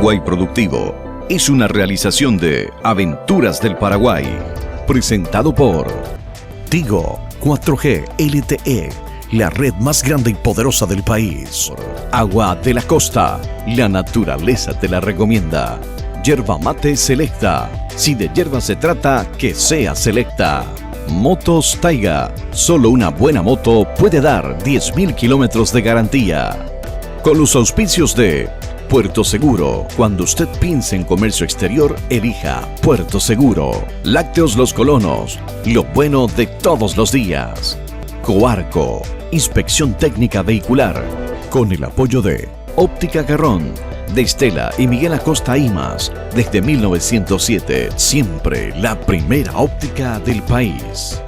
Paraguay Productivo es una realización de Aventuras del Paraguay, presentado por Tigo 4G LTE, la red más grande y poderosa del país. Agua de la Costa, la naturaleza te la recomienda. Yerba mate selecta, si de yerba se trata, que sea selecta. Motos Taiga, solo una buena moto puede dar 10.000 kilómetros de garantía. Con los auspicios de Puerto Seguro, cuando usted piense en comercio exterior, elija Puerto Seguro. Lácteos Los Colonos, lo bueno de todos los días. Coarco, inspección técnica vehicular, con el apoyo de Óptica Garrón, de Estela y Miguel Acosta Imas, desde 1907, siempre la primera óptica del país.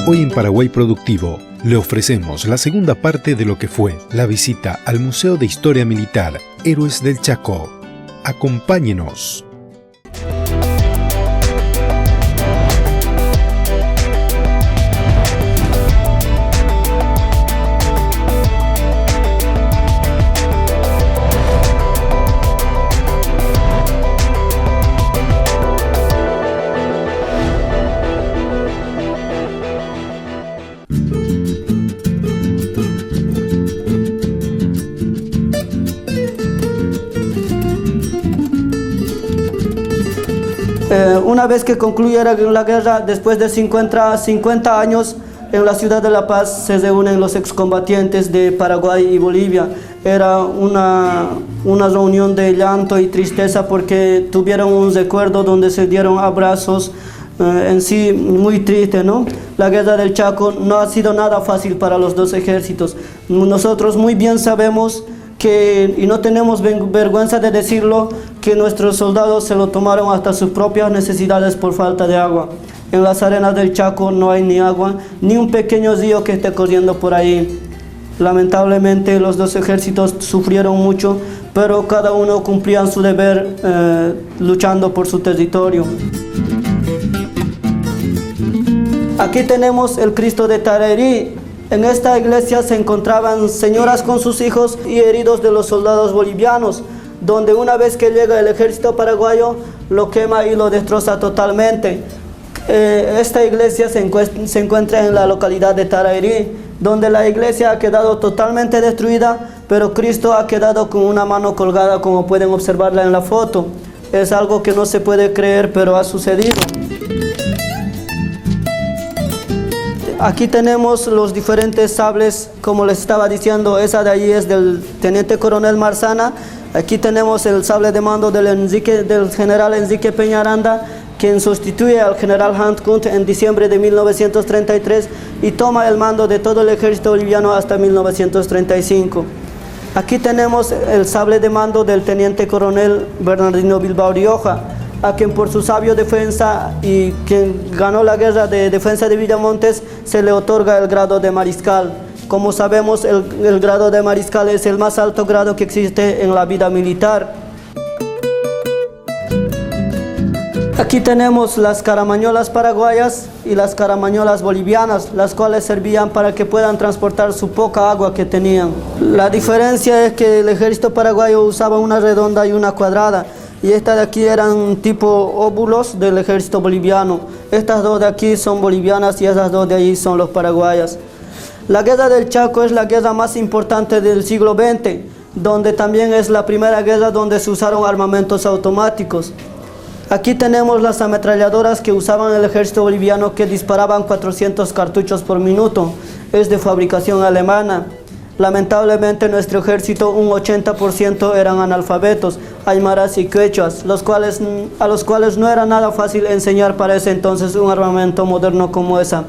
Hoy en Paraguay Productivo le ofrecemos la segunda parte de lo que fue la visita al Museo de Historia Militar Héroes del Chaco. Acompáñenos. Una vez que concluyera la guerra, después de 50 años, en la ciudad de La Paz se reúnen los excombatientes de Paraguay y Bolivia. Era una reunión de llanto y tristeza porque tuvieron un recuerdo donde se dieron abrazos, en sí muy triste, ¿no? La guerra del Chaco no ha sido nada fácil para los dos ejércitos. Nosotros muy bien sabemos y no tenemos vergüenza de decirlo, que nuestros soldados se lo tomaron hasta sus propias necesidades por falta de agua. En las arenas del Chaco no hay ni agua, ni un pequeño río que esté corriendo por ahí. Lamentablemente los dos ejércitos sufrieron mucho, pero cada uno cumplía su deber luchando por su territorio. Aquí tenemos el Cristo de Tarairí. En esta iglesia se encontraban señoras con sus hijos y heridos de los soldados bolivianos, donde una vez que llega el ejército paraguayo, lo quema y lo destroza totalmente. Esta iglesia se encuentra en la localidad de Tarairí, donde la iglesia ha quedado totalmente destruida, pero Cristo ha quedado con una mano colgada, como pueden observarla en la foto. Es algo que no se puede creer, pero ha sucedido. Aquí tenemos los diferentes sables, como les estaba diciendo, esa de allí es del teniente coronel Marzana. Aquí tenemos el sable de mando del general Enrique Peñaranda, quien sustituye al general Hunt Kunt en diciembre de 1933 y toma el mando de todo el ejército boliviano hasta 1935. Aquí tenemos el sable de mando del teniente coronel Bernardino Bilbao Rioja, a quien por su sabio defensa y quien ganó la guerra de defensa de Villamontes se le otorga el grado de mariscal. Como sabemos, el grado de mariscal es el más alto grado que existe en la vida militar. Aquí tenemos las caramañolas paraguayas y las caramañolas bolivianas, las cuales servían para que puedan transportar su poca agua que tenían. La diferencia es que el ejército paraguayo usaba una redonda y una cuadrada, y estas de aquí eran tipo óvulos del ejército boliviano. Estas dos de aquí son bolivianas y esas dos de allí son los paraguayas. La guerra del Chaco es la guerra más importante del siglo XX, donde también es la primera guerra donde se usaron armamentos automáticos. Aquí tenemos las ametralladoras que usaban el ejército boliviano, que disparaban 400 cartuchos por minuto. Es de fabricación alemana. Lamentablemente nuestro ejército, un 80% eran analfabetos, aymaras y quechuas, a los cuales no era nada fácil enseñar para ese entonces un armamento moderno como esa.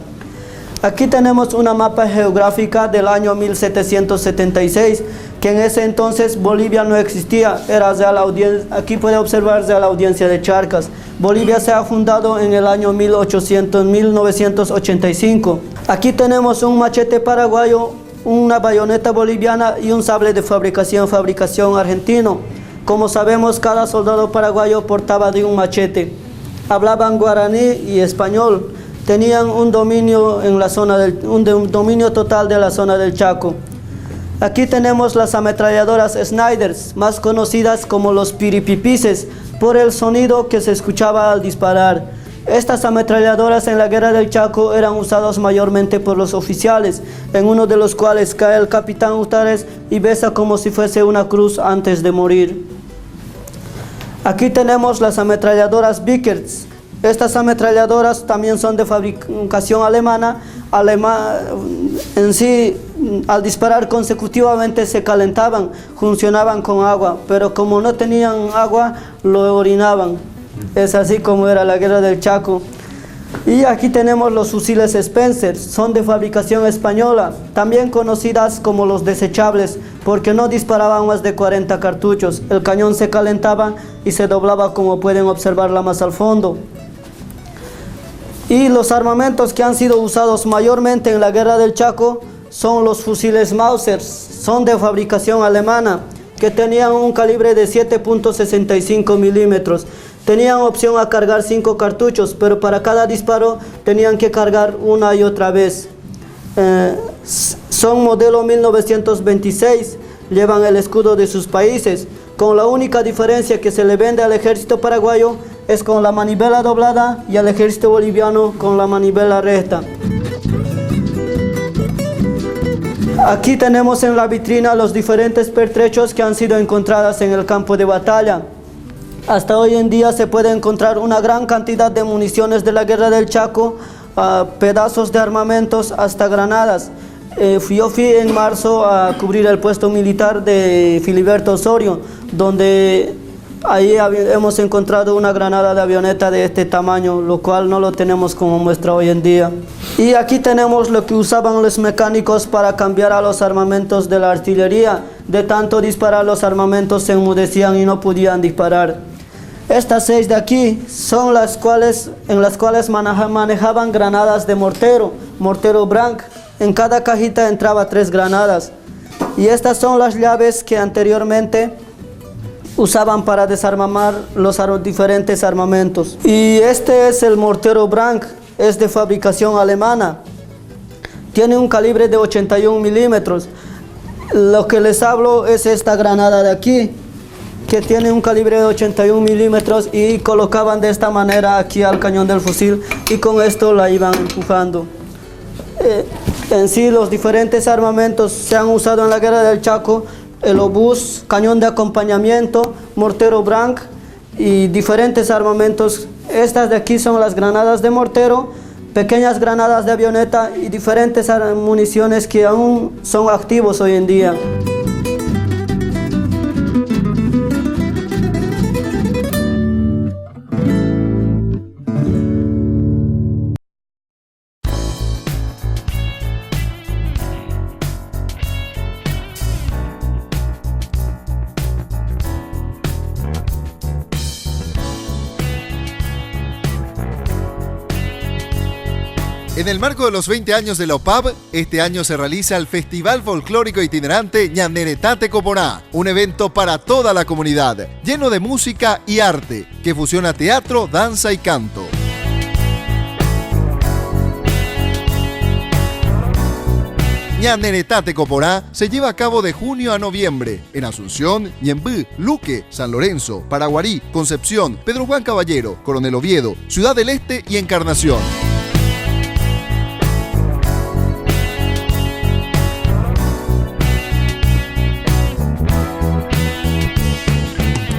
Aquí tenemos una mapa geográfica del año 1776, que en ese entonces Bolivia no existía, era Real Audiencia. Aquí puede observar Real Audiencia de Charcas. Bolivia se ha fundado en el año 1985. Aquí tenemos un machete paraguayo, una bayoneta boliviana y un sable de fabricación argentino. Como sabemos, cada soldado paraguayo portaba de un machete. Hablaban guaraní y español. tenían un dominio en la zona un dominio total de la zona del Chaco. Aquí tenemos las ametralladoras Snyders, más conocidas como los piripipices, por el sonido que se escuchaba al disparar. Estas ametralladoras en la Guerra del Chaco eran usadas mayormente por los oficiales, en uno de los cuales cae el capitán Utares y besa como si fuese una cruz antes de morir. Aquí tenemos las ametralladoras Vickers. Estas ametralladoras también son de fabricación alemana. En sí, al disparar consecutivamente se calentaban, funcionaban con agua, pero como no tenían agua, lo orinaban. Es así como era la Guerra del Chaco. Y aquí tenemos los fusiles Spencer, son de fabricación española, también conocidas como los desechables, porque no disparaban más de 40 cartuchos. El cañón se calentaba y se doblaba, como pueden observarla más al fondo. Y los armamentos que han sido usados mayormente en la Guerra del Chaco son los fusiles Mauser, son de fabricación alemana, que tenían un calibre de 7.65 milímetros. Tenían opción a cargar 5 cartuchos, pero para cada disparo tenían que cargar una y otra vez. Son modelo 1926, llevan el escudo de sus países, con la única diferencia que se le vende al ejército paraguayo es con la manivela doblada y al ejército boliviano con la manivela recta. Aquí tenemos en la vitrina los diferentes pertrechos que han sido encontrados en el campo de batalla. Hasta hoy en día se puede encontrar una gran cantidad de municiones de la Guerra del Chaco, pedazos de armamentos hasta granadas. Yo fui en marzo a cubrir el puesto militar de Filiberto Osorio, donde ahí hemos encontrado una granada de avioneta de este tamaño, lo cual no lo tenemos como muestra hoy en día. Y aquí tenemos lo que usaban los mecánicos para cambiar a los armamentos de la artillería. De tanto disparar, los armamentos se enmudecían y no podían disparar. Estas 6 de aquí son en las cuales manejaban granadas de mortero Brank. En cada cajita entraba 3 granadas. Y estas son las llaves que anteriormente usaban para desarmar los diferentes armamentos. Y este es el mortero Brank, es de fabricación alemana. Tiene un calibre de 81 milímetros. Lo que les hablo es esta granada de aquí, que tiene un calibre de 81 milímetros y colocaban de esta manera aquí al cañón del fusil y con esto la iban empujando. En sí, los diferentes armamentos se han usado en la Guerra del Chaco: el obús, cañón de acompañamiento, mortero Brank y diferentes armamentos. Estas de aquí son las granadas de mortero, pequeñas granadas de avioneta y diferentes municiones que aún son activos hoy en día. En el marco de los 20 años de la OPAB, este año se realiza el Festival Folclórico Itinerante Ñaneretate Coporá, un evento para toda la comunidad, lleno de música y arte, que fusiona teatro, danza y canto. Ñaneretate Coporá se lleva a cabo de junio a noviembre en Asunción, Ñembú, Luque, San Lorenzo, Paraguarí, Concepción, Pedro Juan Caballero, Coronel Oviedo, Ciudad del Este y Encarnación.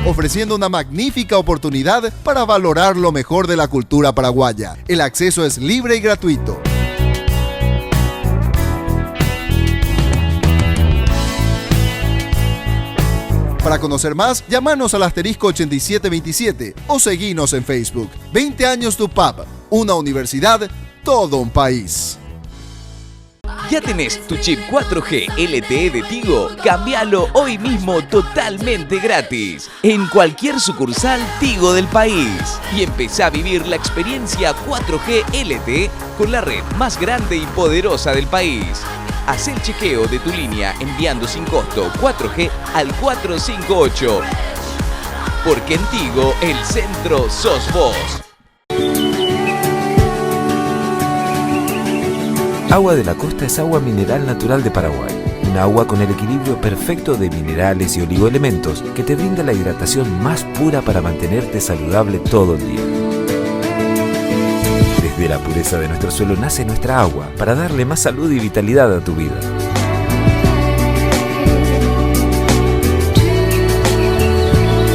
Ofreciendo una magnífica oportunidad para valorar lo mejor de la cultura paraguaya. El acceso es libre y gratuito. Para conocer más, llámanos al asterisco 8727 o seguinos en Facebook. 20 años de UPAB, una universidad, todo un país. ¿Ya tenés tu chip 4G LTE de Tigo? Cámbialo hoy mismo totalmente gratis en cualquier sucursal Tigo del país y empezá a vivir la experiencia 4G LTE con la red más grande y poderosa del país. Haz el chequeo de tu línea enviando sin costo 4G al 458. Porque en Tigo el centro sos vos. Agua de la Costa es agua mineral natural de Paraguay. Un agua con el equilibrio perfecto de minerales y oligoelementos que te brinda la hidratación más pura para mantenerte saludable todo el día. Desde la pureza de nuestro suelo nace nuestra agua para darle más salud y vitalidad a tu vida.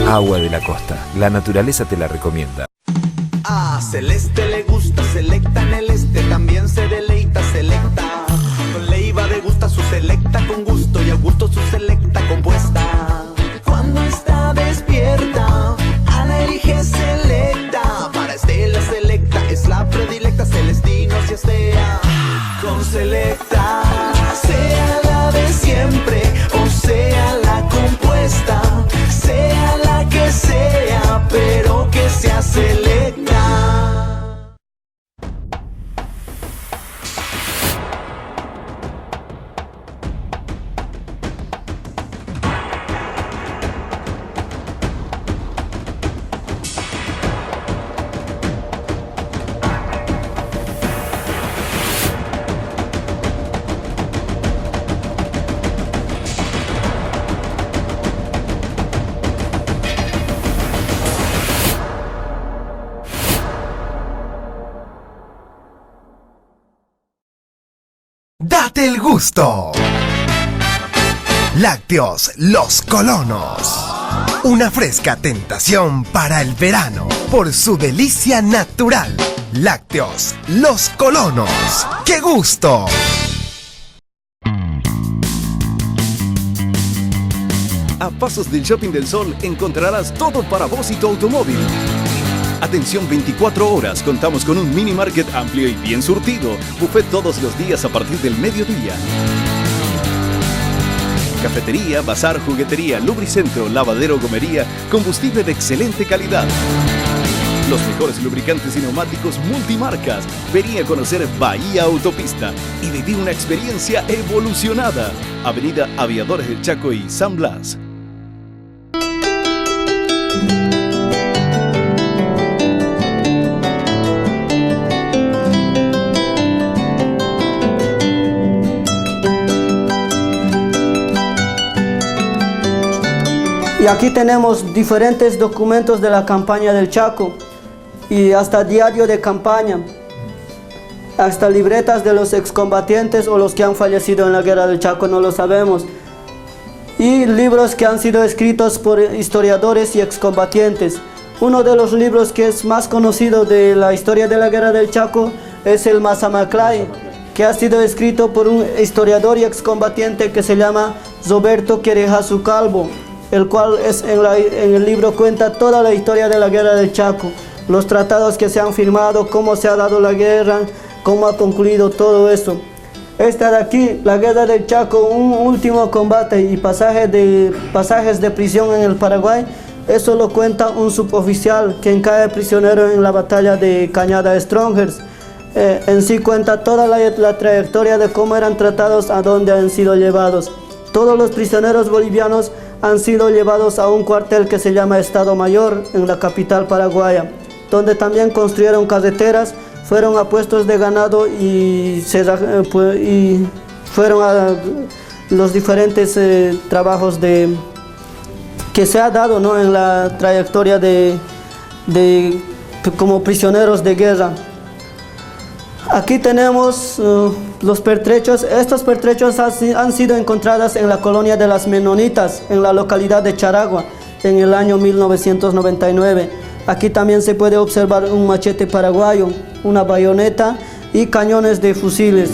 Agua de la Costa. La naturaleza te la recomienda. A Celeste le gusta Selecta en el este, también se deleita Selecta. Con Leiva degusta su Selecta con gusto y a gusto su Selecta compuesta. Cuando está despierta, Ana elige Selecta. Para Estela Selecta es la predilecta, Celestino si estea. Con Selecta, sea la de siempre o sea la compuesta, sea la que sea, pero que sea Selecta. ¡Date el gusto! Lácteos Los Colonos. Una fresca tentación para el verano por su delicia natural. Lácteos Los Colonos. ¡Qué gusto! A pasos del Shopping del Sol encontrarás todo para vos y tu automóvil. Atención 24 horas, contamos con un mini market amplio y bien surtido. Buffet todos los días a partir del mediodía. Cafetería, bazar, juguetería, lubricentro, lavadero, gomería, combustible de excelente calidad. Los mejores lubricantes y neumáticos multimarcas. Vení a conocer Bahía Autopista y viví una experiencia evolucionada. Avenida Aviadores del Chaco y San Blas. Y aquí tenemos diferentes documentos de la campaña del Chaco y hasta diario de campaña, hasta libretas de los excombatientes o los que han fallecido en la guerra del Chaco, no lo sabemos, y libros que han sido escritos por historiadores y excombatientes. Uno de los libros que es más conocido de la historia de la guerra del Chaco es el Mazamaclay, que ha sido escrito por un historiador y excombatiente que se llama Roberto Querejazu Calvo, el cual en el libro cuenta toda la historia de la guerra del Chaco, los tratados que se han firmado, cómo se ha dado la guerra, cómo ha concluido todo eso. Esta de aquí, la guerra del Chaco, un último combate y pasajes de prisión en el Paraguay, eso lo cuenta un suboficial quien cae prisionero en la batalla de Cañada Strongers. En sí cuenta toda la trayectoria de cómo eran tratados, a dónde han sido llevados. Todos los prisioneros bolivianos han sido llevados a un cuartel que se llama Estado Mayor en la capital paraguaya, donde también construyeron carreteras, fueron a puestos de ganado y fueron a los diferentes trabajos que se ha dado, ¿no?, en la trayectoria como prisioneros de guerra. Aquí tenemos los pertrechos. Estos pertrechos han sido encontrados en la colonia de las Menonitas, en la localidad de Charagua, en el año 1999. Aquí también se puede observar un machete paraguayo, una bayoneta y cañones de fusiles.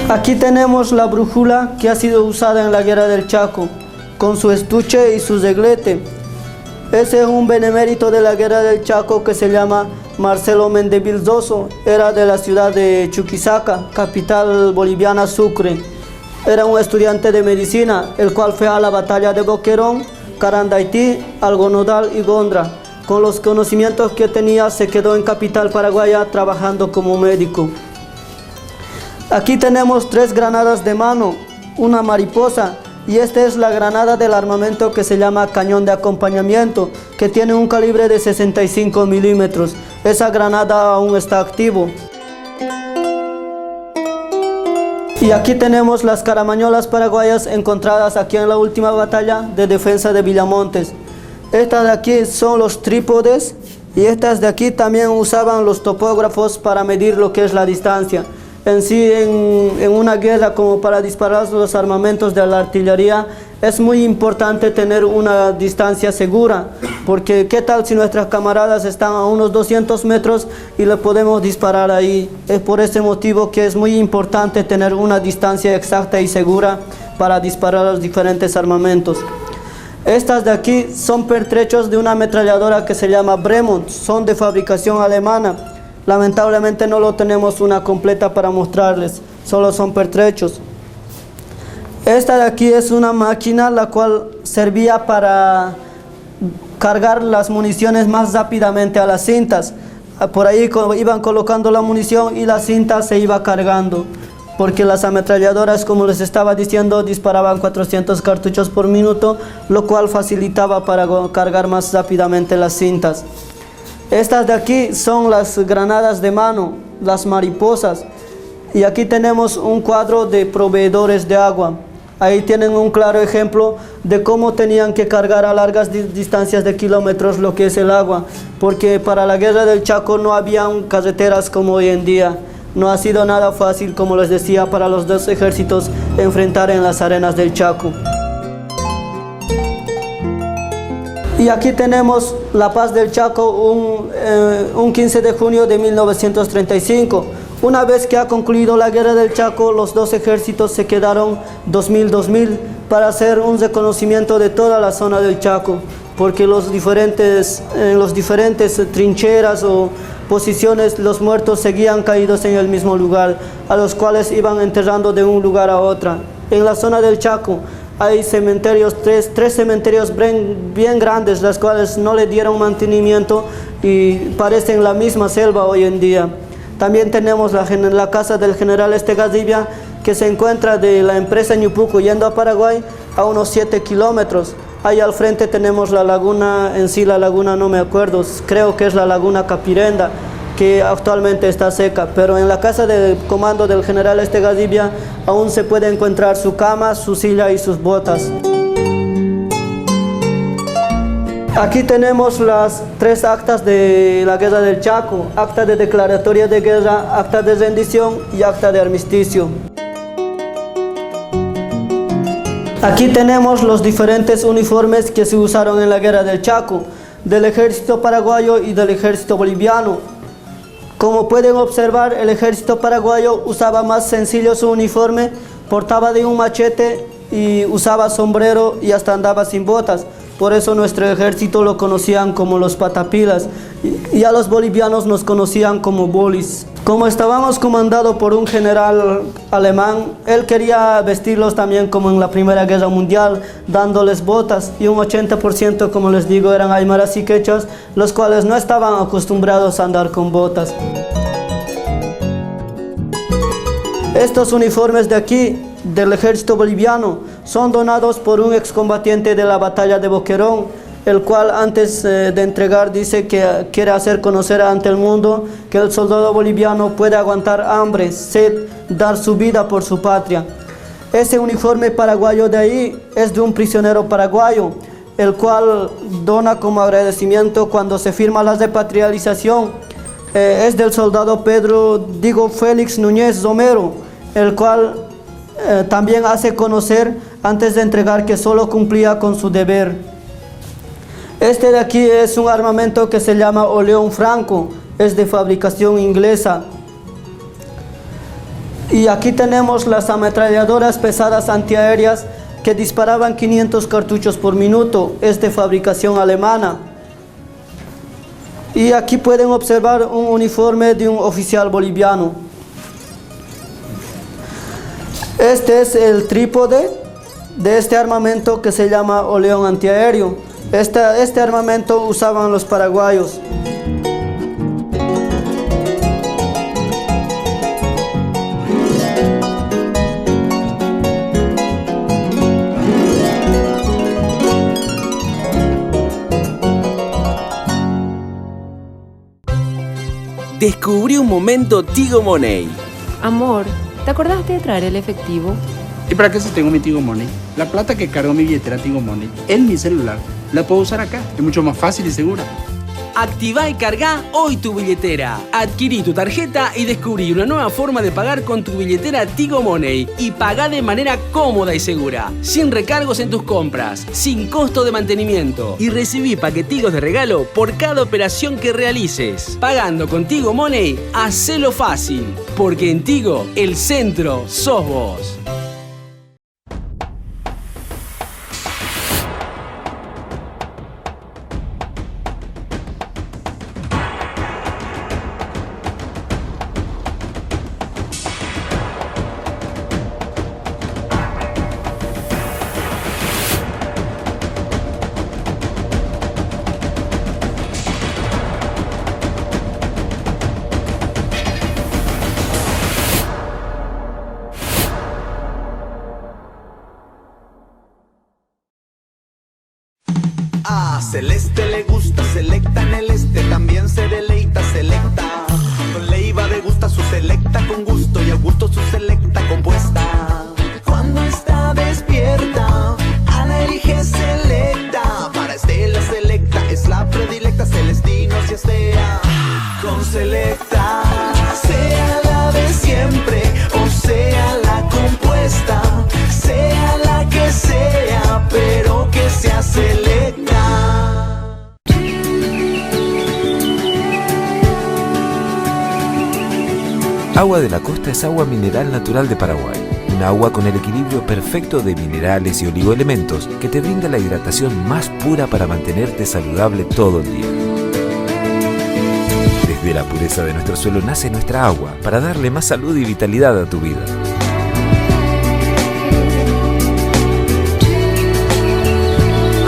Aquí tenemos la brújula que ha sido usada en la guerra del Chaco, con su estuche y su reglete. Ese es un benemérito de la guerra del Chaco que se llama Marcelo Mendevildoso. Era de la ciudad de Chuquisaca, capital boliviana Sucre. Era un estudiante de medicina, el cual fue a la batalla de Boquerón, Carandaití, Algonodal y Gondra. Con los conocimientos que tenía se quedó en capital paraguaya trabajando como médico. Aquí tenemos 3 granadas de mano, una mariposa, y esta es la granada del armamento que se llama cañón de acompañamiento, que tiene un calibre de 65 milímetros. esa granada aún está activo. Y aquí tenemos las caramañolas paraguayas encontradas aquí en la última batalla de defensa de Villamontes. Estas de aquí son los trípodes y estas de aquí también usaban los topógrafos para medir lo que es la distancia. En sí, en una guerra como para disparar los armamentos de la artillería, es muy importante tener una distancia segura, porque qué tal si nuestras camaradas están a unos 200 metros y le podemos disparar ahí. Es por ese motivo que es muy importante tener una distancia exacta y segura para disparar los diferentes armamentos. Estas de aquí son pertrechos de una ametralladora que se llama Bremont, son de fabricación alemana. Lamentablemente no lo tenemos una completa para mostrarles, solo son pertrechos. Esta de aquí es una máquina la cual servía para cargar las municiones más rápidamente a las cintas. Por ahí iban colocando la munición y la cinta se iba cargando, porque las ametralladoras, como les estaba diciendo, disparaban 400 cartuchos por minuto, lo cual facilitaba para cargar más rápidamente las cintas. Estas de aquí son las granadas de mano, las mariposas. Y aquí tenemos un cuadro de proveedores de agua. Ahí tienen un claro ejemplo de cómo tenían que cargar a largas distancias de kilómetros lo que es el agua, porque para la guerra del Chaco no habían carreteras como hoy en día. No ha sido nada fácil, como les decía, para los dos ejércitos enfrentar en las arenas del Chaco. Y aquí tenemos la paz del Chaco, un 15 de junio de 1935. Una vez que ha concluido la guerra del Chaco, los dos ejércitos se quedaron 2000 para hacer un reconocimiento de toda la zona del Chaco, porque en los diferentes trincheras o posiciones, los muertos seguían caídos en el mismo lugar, a los cuales iban enterrando de un lugar a otro. En la zona del Chaco hay cementerios, tres cementerios bien grandes, las cuales no le dieron mantenimiento y parecen la misma selva hoy en día. También tenemos la casa del general Estegadivia, que se encuentra de la empresa Ñupuco yendo a Paraguay a unos 7 kilómetros. Ahí al frente tenemos la laguna, en sí la laguna no me acuerdo, creo que es la laguna Capirenda, que actualmente está seca, pero en la casa de comando del general Estegadivia aún se puede encontrar su cama, su silla y sus botas. Aquí tenemos las 3 actas de la guerra del Chaco: acta de declaratoria de guerra, acta de rendición y acta de armisticio. Aquí tenemos los diferentes uniformes que se usaron en la guerra del Chaco, del ejército paraguayo y del ejército boliviano. Como pueden observar, el ejército paraguayo usaba más sencillo su uniforme, portaba de un machete y usaba sombrero y hasta andaba sin botas. Por eso nuestro ejército lo conocían como los patapilas y a los bolivianos nos conocían como bolis. Como estábamos comandados por un general alemán, él quería vestirlos también como en la Primera Guerra Mundial, dándoles botas, y un 80%, como les digo, eran aymaras y quechas, los cuales no estaban acostumbrados a andar con botas. Estos uniformes de aquí, del ejército boliviano, son donados por un excombatiente de la batalla de Boquerón, el cual antes de entregar dice que quiere hacer conocer ante el mundo que el soldado boliviano puede aguantar hambre, sed, dar su vida por su patria. Ese uniforme paraguayo de ahí es de un prisionero paraguayo, el cual dona como agradecimiento cuando se firma la repatrialización. Es del soldado Félix Núñez Romero, el cual también hace conocer antes de entregar que solo cumplía con su deber. Este de aquí es un armamento que se llama Oleón Franco, es de fabricación inglesa. Y aquí tenemos las ametralladoras pesadas antiaéreas que disparaban 500 cartuchos por minuto, es de fabricación alemana. Y aquí pueden observar un uniforme de un oficial boliviano. Este es el trípode de este armamento que se llama Oleón antiaéreo. Este armamento usaban los paraguayos. Descubrí un momento Tigo Money. Amor, ¿te acordaste de traer el efectivo? ¿Y para qué si tengo mi Tigo Money? La plata que cargo mi billetera Tigo Money en mi celular la puedo usar acá. Es mucho más fácil y segura. Activá y cargá hoy tu billetera. Adquirí tu tarjeta y descubrí una nueva forma de pagar con tu billetera Tigo Money. Y pagá de manera cómoda y segura, sin recargos en tus compras, sin costo de mantenimiento. Y recibí paquetigos de regalo por cada operación que realices. Pagando con Tigo Money, hacelo fácil. Porque en Tigo, el centro sos vos. A Celeste le gusta, selecta en el este, también se deleita, selecta. Con Leiva degusta su selecta con gusto y a gusto su selecta compuesta. Cuando está despierta, Ana elige selecta. Para Estela selecta es la predilecta, Celestino si sea con selecta. Sea la de siempre o sea la compuesta, sea la que sea, pero que sea selecta. Agua de la Costa es agua mineral natural de Paraguay. Un agua con el equilibrio perfecto de minerales y oligoelementos que te brinda la hidratación más pura para mantenerte saludable todo el día. Desde la pureza de nuestro suelo nace nuestra agua para darle más salud y vitalidad a tu vida.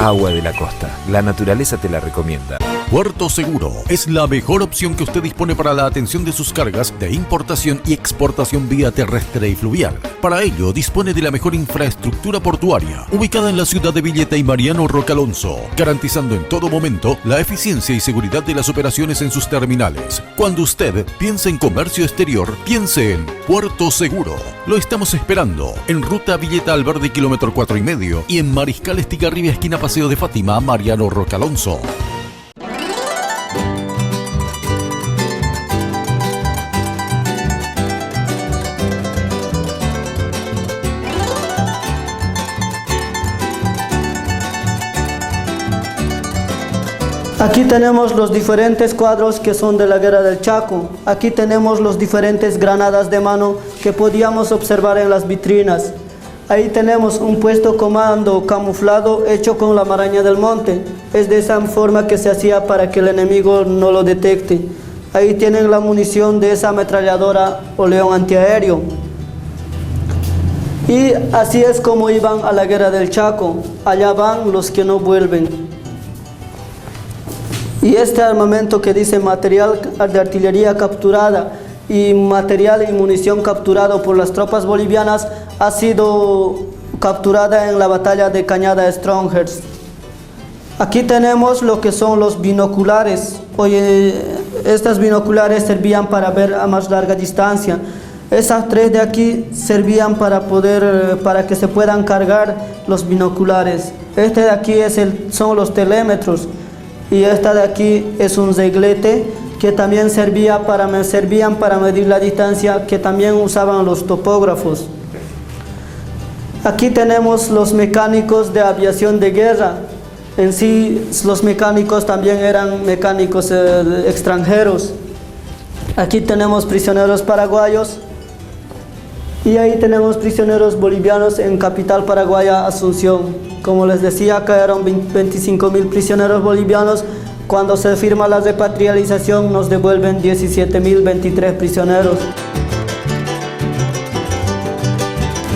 Agua de la Costa. La naturaleza te la recomienda. Puerto Seguro es la mejor opción que usted dispone para la atención de sus cargas de importación y exportación vía terrestre y fluvial. Para ello, dispone de la mejor infraestructura portuaria, ubicada en la ciudad de Villeta y Mariano Roque Alonso, garantizando en todo momento la eficiencia y seguridad de las operaciones en sus terminales. Cuando usted piense en comercio exterior, piense en Puerto Seguro. Lo estamos esperando en Ruta Villeta Alverde, kilómetro 4,5, y en Mariscal Estigarribia, esquina Paseo de Fátima, Mariano Roque Alonso. Aquí tenemos los diferentes cuadros que son de la Guerra del Chaco. Aquí tenemos los diferentes granadas de mano que podíamos observar en las vitrinas. Ahí tenemos un puesto comando camuflado hecho con la maraña del monte. Es de esa forma que se hacía para que el enemigo no lo detecte. Ahí tienen la munición de esa ametralladora o león antiaéreo. Y así es como iban a la Guerra del Chaco. Allá van los que no vuelven. Y este armamento que dice material de artillería capturada y material y munición capturado por las tropas bolivianas ha sido capturada en la batalla de Cañada Strongers. Aquí tenemos lo que son los binoculares. Oye, estas binoculares servían para ver a más larga distancia. Esas tres de aquí servían para que se puedan cargar los binoculares. Este de aquí son los telémetros. Y esta de aquí es un zeglete que también servían para medir la distancia, que también usaban los topógrafos. Aquí tenemos los mecánicos de aviación de guerra. En sí, los mecánicos también eran mecánicos extranjeros. Aquí tenemos prisioneros paraguayos y ahí tenemos prisioneros bolivianos en capital paraguaya, Asunción. Como les decía, cayeron 25.000 prisioneros bolivianos. Cuando se firma la repatrialización nos devuelven 17.023 prisioneros.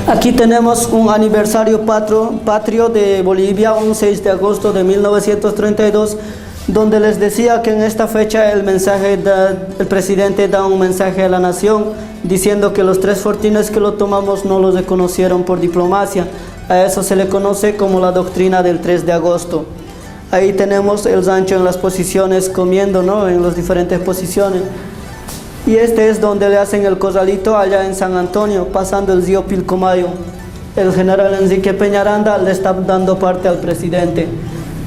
Aquí tenemos un aniversario patrio de Bolivia, un 6 de agosto de 1932, donde les decía que en esta fecha el presidente da un mensaje a la nación diciendo que los 3 fortines que lo tomamos no los reconocieron por diplomacia. A eso se le conoce como la doctrina del 3 de agosto. Ahí tenemos el Sancho en las posiciones comiendo, ¿no? En las diferentes posiciones. Y este es donde le hacen el corralito allá en San Antonio, pasando el río Pilcomayo. El general Enrique Peñaranda le está dando parte al presidente.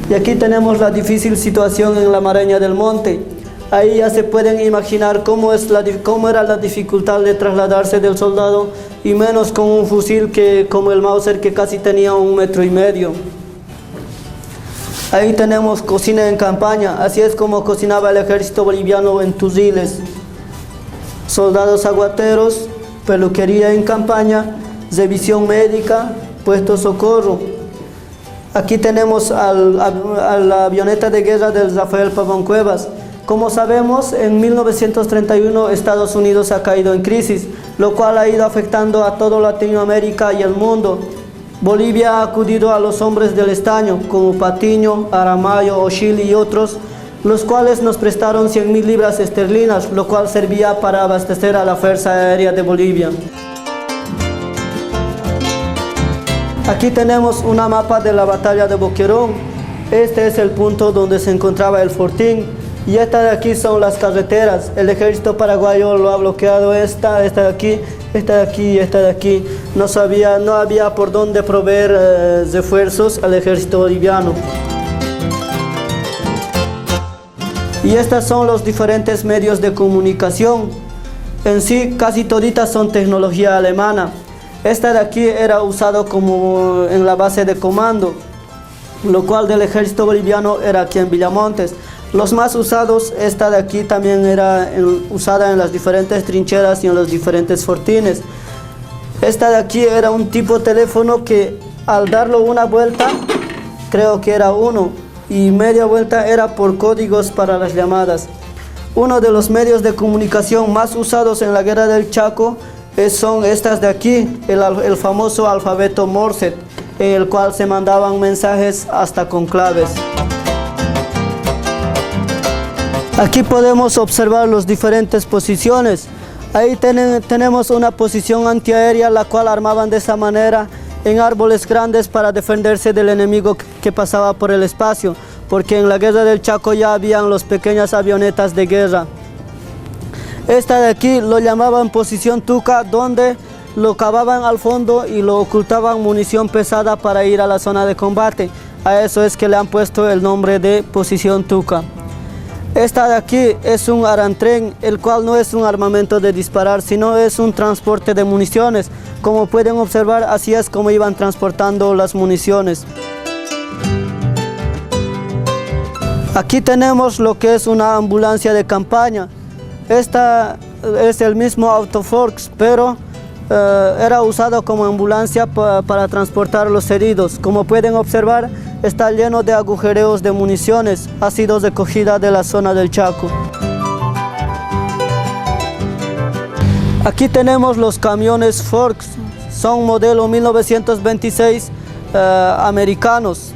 Y aquí tenemos la difícil situación en la Maraña del Monte. Ahí ya se pueden imaginar cómo era la dificultad de trasladarse del soldado, y menos con un fusil como el Mauser, que casi tenía 1,5 metros. Ahí tenemos cocina en campaña, así es como cocinaba el ejército boliviano en Tuziles. Soldados aguateros, peluquería en campaña, revisión médica, puesto socorro. Aquí tenemos a la avioneta de guerra del Rafael Pavón Cuevas. Como sabemos, en 1931 Estados Unidos ha caído en crisis, lo cual ha ido afectando a toda Latinoamérica y el mundo. Bolivia ha acudido a los hombres del estaño, como Patiño, Aramayo, O'Shea y otros, los cuales nos prestaron 100.000 libras esterlinas, lo cual servía para abastecer a la Fuerza Aérea de Bolivia. Aquí tenemos una mapa de la batalla de Boquerón. Este es el punto donde se encontraba el fortín. Y esta de aquí son las carreteras. El ejército paraguayo lo ha bloqueado, esta de aquí, esta de aquí y esta de aquí. No había por dónde proveer refuerzos al ejército boliviano. Y estos son los diferentes medios de comunicación. En sí, casi toditas son tecnología alemana. Esta de aquí era usado como en la base de comando, lo cual del ejército boliviano era aquí en Villamontes. Los más usados, esta de aquí también era usada en las diferentes trincheras y en los diferentes fortines. Esta de aquí era un tipo de teléfono que al darlo una vuelta, creo que era 1, y media vuelta era por códigos para las llamadas. Uno de los medios de comunicación más usados en la guerra del Chaco son estas de aquí, el famoso alfabeto Morse, en el cual se mandaban mensajes hasta con claves. Aquí podemos observar las diferentes posiciones. Ahí tenemos una posición antiaérea, la cual armaban de esa manera en árboles grandes para defenderse del enemigo que pasaba por el espacio, porque en la guerra del Chaco ya habían las pequeñas avionetas de guerra. Esta de aquí lo llamaban posición Tuca, donde lo cavaban al fondo y lo ocultaban munición pesada para ir a la zona de combate. A eso es que le han puesto el nombre de posición Tuca. Esta de aquí es un arantren, el cual no es un armamento de disparar, sino es un transporte de municiones. Como pueden observar, así es como iban transportando las municiones. Aquí tenemos lo que es una ambulancia de campaña. Esta es el mismo Autoforks, pero era usado como ambulancia para transportar los heridos. Como pueden observar, está lleno de agujereos de municiones, ha sido recogida de la zona del Chaco. Aquí tenemos los camiones Forks, son modelo 1926 americanos,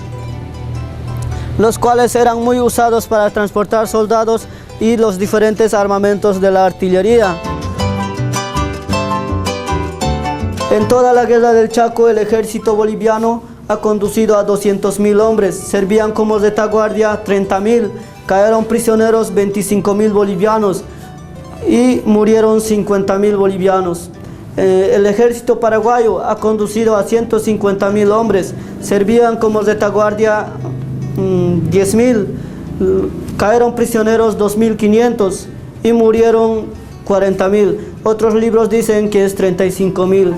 los cuales eran muy usados para transportar soldados y los diferentes armamentos de la artillería. En toda la guerra del Chaco, el ejército boliviano ha conducido a 200.000 hombres, servían como retaguardia 30.000, cayeron prisioneros 25.000 bolivianos y murieron 50.000 bolivianos. El ejército paraguayo ha conducido a 150.000 hombres, servían como retaguardia 10.000, cayeron prisioneros 2.500 y murieron 40.000. Otros libros dicen que es 35.000.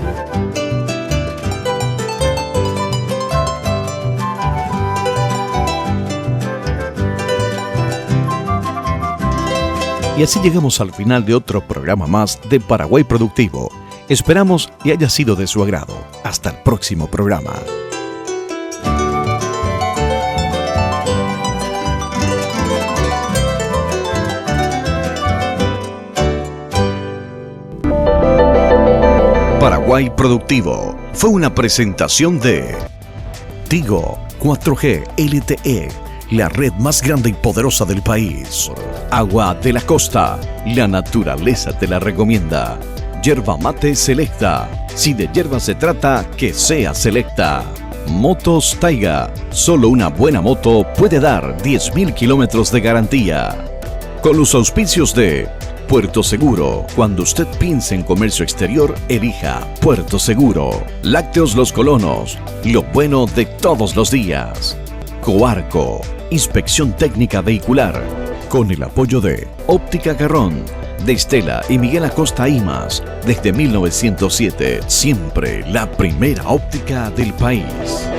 Y así llegamos al final de otro programa más de Paraguay Productivo. Esperamos y haya sido de su agrado. Hasta el próximo programa. Paraguay Productivo fue una presentación de Tigo 4G LTE, la red más grande y poderosa del país. Agua de la costa, la naturaleza te la recomienda. Yerba mate selecta, si de yerba se trata, que sea selecta. Motos Taiga, solo una buena moto puede dar 10.000 kilómetros de garantía. Con los auspicios de Puerto Seguro. Cuando usted piense en comercio exterior, elija Puerto Seguro. Lácteos Los Colonos. Lo bueno de todos los días. Coarco. Inspección técnica vehicular. Con el apoyo de Óptica Garrón, de Estela y Miguel Acosta Imas. Desde 1907, siempre la primera óptica del país.